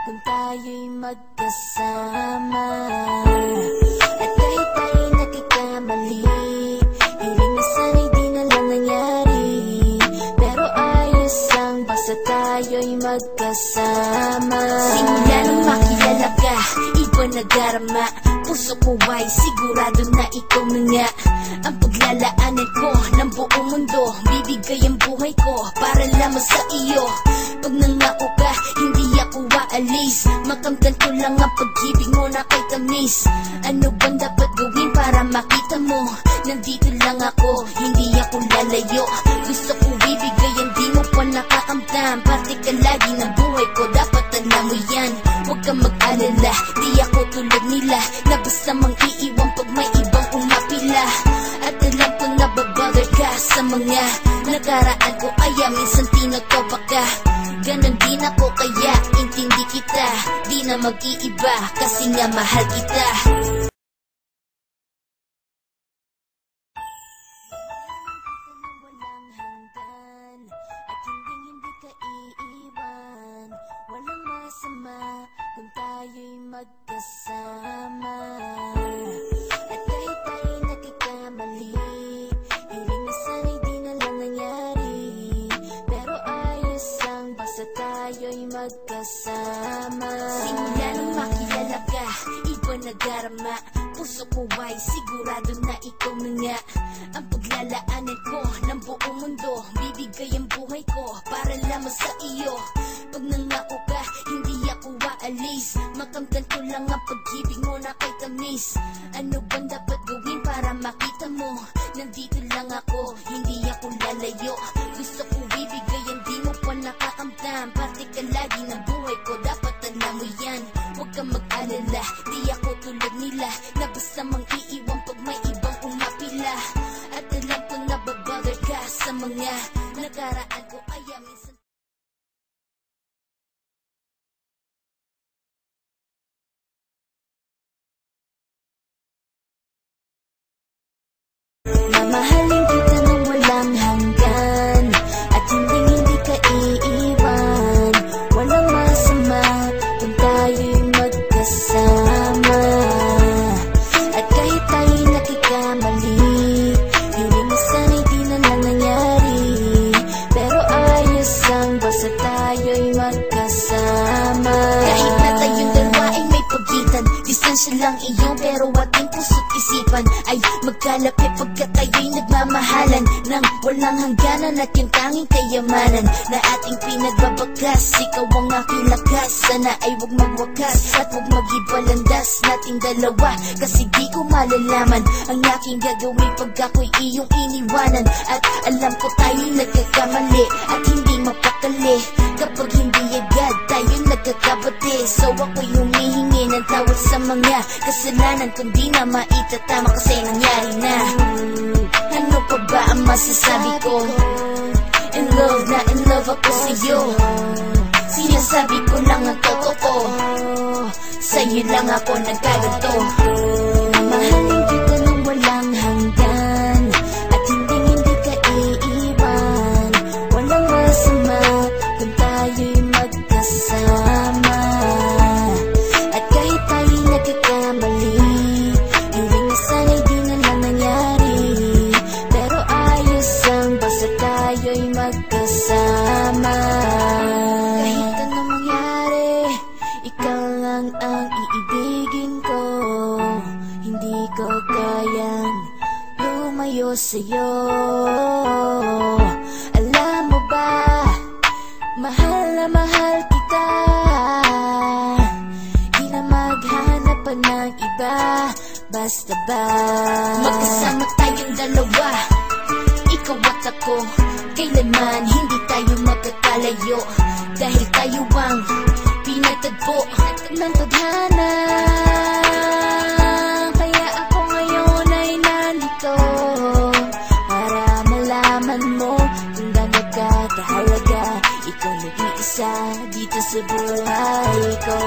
kung tayo'y magkasama. At kahit tayo'y nagkakamali, hiling na sana'y di na lang nangyari. Pero ayos lang basta tayo'y magkasama. Simula nang makilala ka, iba nadarama. Puso ko ay sigurado na ikaw na nga ang paglalaanan ko ng buong mundo. Bibigay ang buhay ko para lamang sa iyo. Pag nangako ka, hindi ako aalis. Makamtan ko lang ang pag-ibig mo na kay tamis. Ano bang dapat gawin para makita mo? Nandito lang ako, hindi ako lalayo. Gusto ko bibigay ang di mo pa nakakamtam. Parte ka lagi ng buhay ko, dapat alam mo yan. Huwag kang mag-alala, di ako tulad nila na basta mang iiwan pag may ibang umapila. At alam ko na babother ka sa mga nakaraan ko, kaya minsan tinagpapa ka. Ganon din ako kaya intindi kita. Di na mag-iiba kasi nga mahal kita. Walang hanggan at hindi ka iiwan. Walang masama kung tayo'y magkasama. At kahit tayo'y nagkakamali, hiling na sana'y di na lang nangyari. Pero ayos lang basta tayo'y magkasama. Simula nang makilala ka, iba nadarama. Puso ko ay sigurado na ikaw na nga ang paglalaanan ko ng buong mundo. Bibigay ang buhay ko para lamang sa iyo. Pag nangako ka, hindi ako aalis. Makamtan ko lang ang pag-ibig mo na kay tamis. Ano bang dapat gawin para makita mo? Nandito lang ako, hindi ako lalayo. Gusto ko bibigay ang di mo pa nakakamtam. Parte ka lagi ng buhay ko, dapat alam mo yan. Huwag kang mag-alala, di ako tulad nila na basta mang iiwan pag may ibang umapila. At alam ko na babother ka sa mga nakaraan ko, kaya minsan mamahalin kita nang walang hanggan at hindi ka iiwan. Walang masama kung tayo'y magkasama. At kahit tayo'y nakikamali, hiling na sana'y di na lang nangyari. Pero ayos lang basta tayo'y magkasama. Kahit na tayong dalawa ay may pagitan, distansya lang iyong pero ating puso't isipan ay magkalapit pagkat tayo'y nagmamahalan ng walang hangganan at yung tanging kayamanan na ating pinagbabagas. Ikaw ang aking lakas, sana ay huwag magwakas at huwag mag-ibalandas nating dalawa. Kasi di ko malalaman ang aking gagawin pag ako'y iyong iniwanan. At alam ko tayo'y nagkakamali at hindi mapakali kapag hindi agad tayo'y nagkakabati. So ako'y humihingi ng tawad sa mga kasalanan kung di na maitatama kasi nangyari na. Ano pa ba ang masasabi ko? In love na in love ako sa'yo. Sinasabi ko lang ang totoo, sa'yo lang ako nagkaganto. Mahalin kita nang walang hanggan at hindi ka iiwan. Walang masama kung tayo'y magkasama. At kahit tayo'y nagkakamali, hiling na sana'y di na lang nangyari. Pero ayos lang basta tayo'y magkasama. Kahit anong mangyari, ikaw lang ang iibigin ko. Hindi ko kayang lumayo sa'yo. Alam mo ba, mahal na mahal kita. Di na maghanap pa ng iba, basta ba magkasama tayong dalawa, ikaw at ako. Kailanman hindi tayo magkakalayo dahil tayo ang pinagtagpo ng tadhana. Kaya ako ngayon ay nandito para malaman mo kung gano'n ka kahalaga. Ikaw nag-iisa dito sa buhay ko.